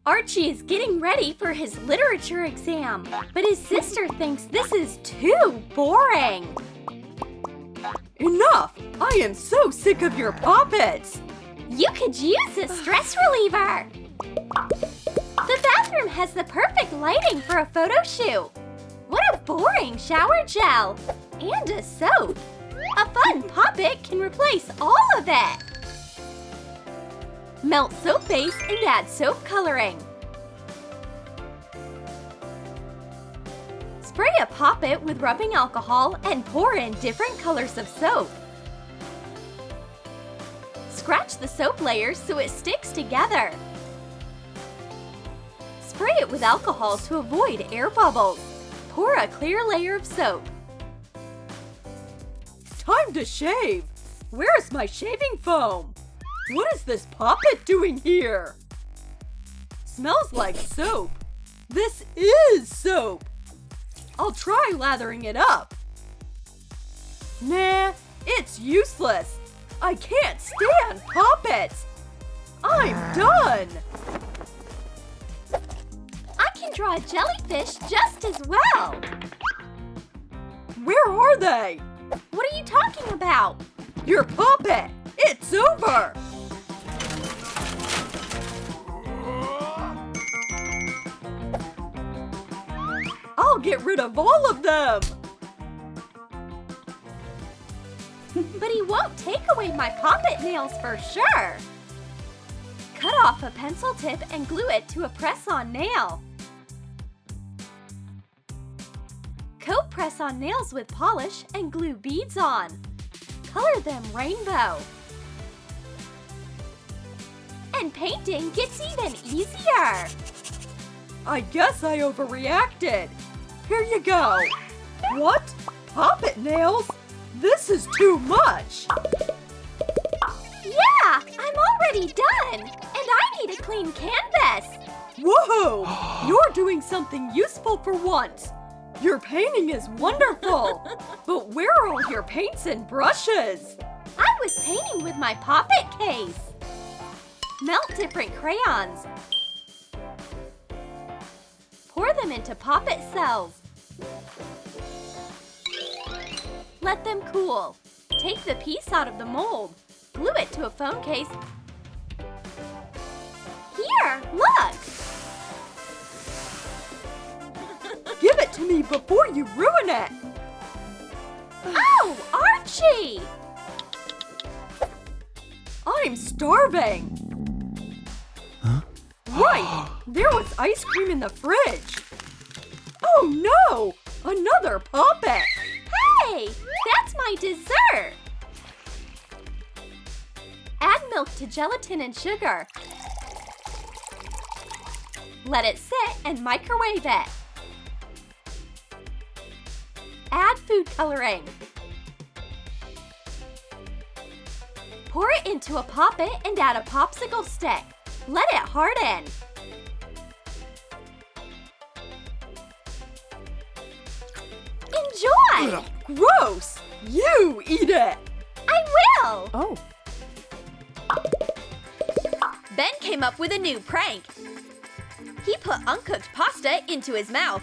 Archie is getting ready for his literature exam, but his sister thinks this is too boring. Enough! I am so sick of your puppets! You could use a stress reliever. The bathroom has the perfect lighting for a photo shoot. What a boring shower gel! And a soap. A fun puppet can replace all of it. Melt soap base and add soap coloring. Spray a poppet with rubbing alcohol and pour in different colors of soap. Scratch the soap layers so it sticks together. Spray it with alcohol to avoid air bubbles. Pour a clear layer of soap. Time to shave! Where's my shaving foam? What is this poppet doing here? Smells like soap. This is soap. I'll try lathering it up. Nah, it's useless. I can't stand poppets. I'm done. I can draw a jellyfish just as well. Where are they? What are you talking about? Your puppet. It's over. I'll get rid of all of them! But he won't take away my poppet nails for sure! Cut off a pencil tip and glue it to a press-on nail. Coat press-on nails with polish and glue beads on. Color them rainbow. And painting gets even easier! I guess I overreacted. Here you go. What? Poppet nails? This is too much. Yeah, I'm already done. And I need a clean canvas. Whoa! You're doing something useful for once. Your painting is wonderful. But where are all your paints and brushes? I was painting with my poppet case. Melt different crayons. Pour them into poppet cells. Let them cool. Take the piece out of the mold. Glue it to a phone case. Here, look! Give it to me before you ruin it! Oh, Archie! I'm starving! Huh? Right! There was ice cream in the fridge! Oh no! Another poppet! Hey! That's my dessert! Add milk to gelatin and sugar. Let it sit and microwave it. Add food coloring. Pour it into a poppet and add a popsicle stick. Let it harden. Enjoy! Gross! You eat it! I will! Oh. Ben came up with a new prank. He put uncooked pasta into his mouth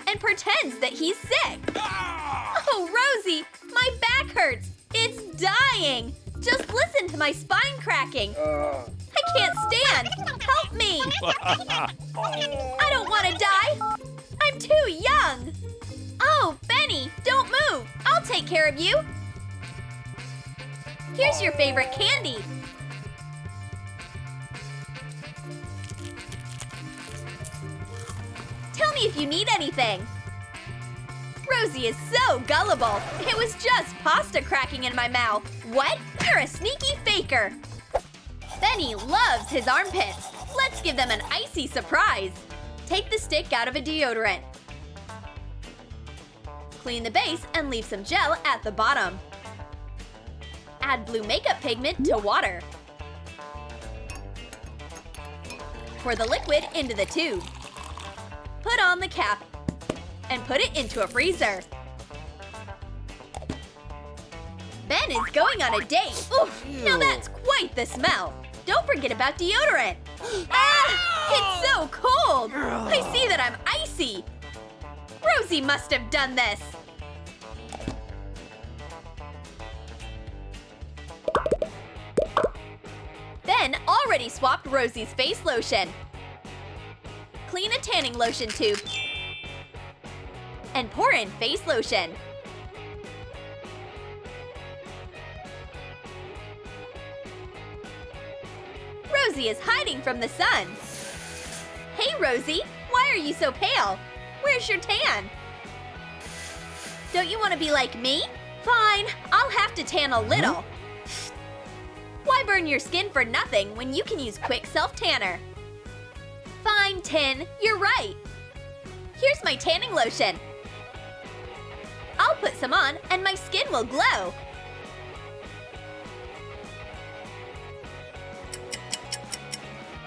and pretends that he's sick. Oh, Rosie, my back hurts. It's dying. Just listen to my spine cracking. I can't stand. Help me. I don't want to die. I'm too young. Oh, Benny, don't move. I'll take care of you. Here's your favorite candy. Tell me if you need anything. Rosie is so gullible. It was just pasta cracking in my mouth. What? You're a sneaky faker. Benny loves his armpits. Let's give them an icy surprise. Take the stick out of a deodorant. Clean the base and leave some gel at the bottom. Add blue makeup pigment to water. Pour the liquid into the tube. Put on the cap and put it into a freezer. Ben is going on a date. Oof, now that's quite the smell. Don't forget about deodorant. Ah! It's so cold! I see that I'm icy! Rosie must have done this! Ben already swapped Rosie's face lotion. Clean a tanning lotion tube and pour in face lotion. Rosie is hiding from the sun. Hey, Rosie, why are you so pale? Where's your tan? Don't you want to be like me? Fine, I'll have to tan a little. Why burn your skin for nothing when you can use Quick Self-Tanner? Fine, Tin, you're right. Here's my tanning lotion. I'll put some on and my skin will glow.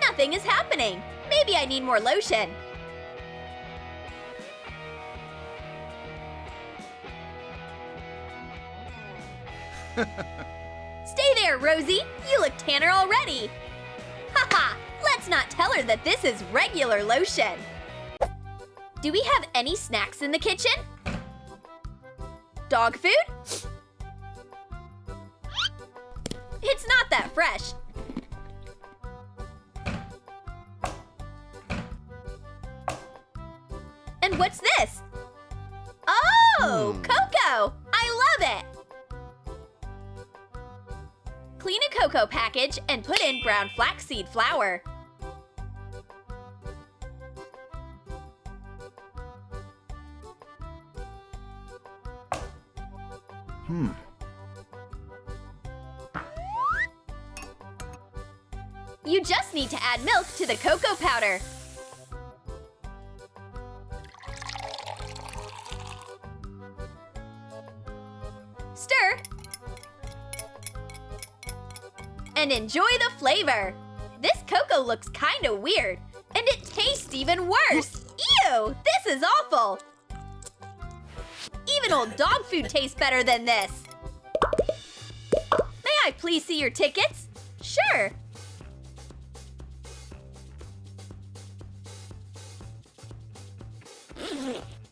Nothing is happening. Maybe I need more lotion. Stay there, Rosie. You look tanner already. Haha, let's not tell her that this is regular lotion. Do we have any snacks in the kitchen? Dog food? It's not that fresh. And what's this? Oh, cocoa! I love it! Clean a cocoa package and put in brown flaxseed flour. You just need to add milk to the cocoa powder. Stir. And enjoy the flavor. This cocoa looks kinda weird, and it tastes even worse. Ew, this is awful. Even old dog food tastes better than this. May I please see your tickets? Sure.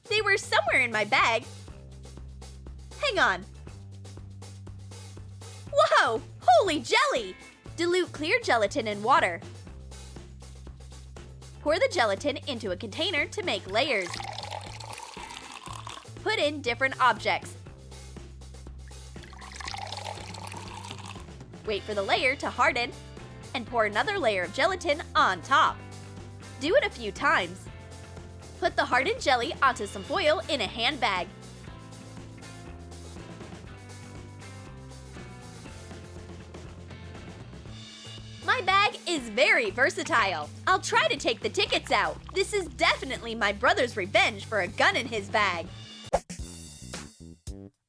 They were somewhere in my bag. Hang on. Whoa! Holy jelly! Dilute clear gelatin in water. Pour the gelatin into a container to make layers. Put in different objects. Wait for the layer to harden and pour another layer of gelatin on top. Do it a few times. Put the hardened jelly onto some foil in a handbag. My bag is very versatile. I'll try to take the tickets out. This is definitely my brother's revenge for a gun in his bag.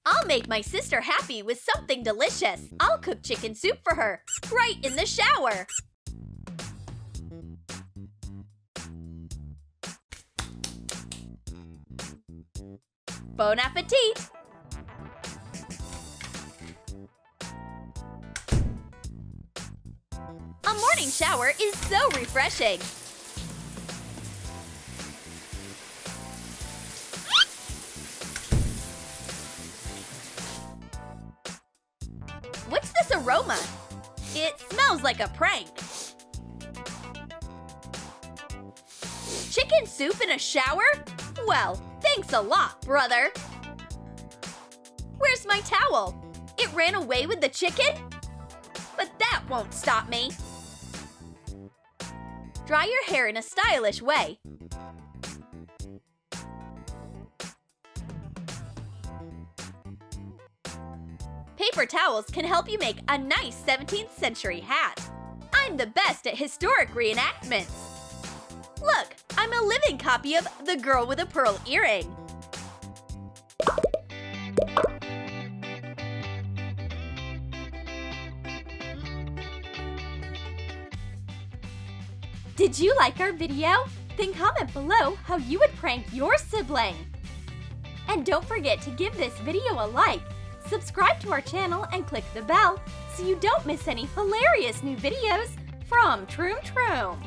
I'll make my sister happy with something delicious. I'll cook chicken soup for her, right in the shower. Bon appetit! A morning shower is so refreshing. What's this aroma? It smells like a prank. Chicken soup in a shower? Well, thanks a lot, brother. Where's my towel? It ran away with the chicken? But that won't stop me. Dry your hair in a stylish way. Paper towels can help you make a nice 17th century hat. I'm the best at historic reenactments. Look, I'm a living copy of The Girl with a Pearl Earring. Did you like our video? Then comment below how you would prank your sibling. And don't forget to give this video a like, subscribe to our channel, and click the bell so you don't miss any hilarious new videos from Troom.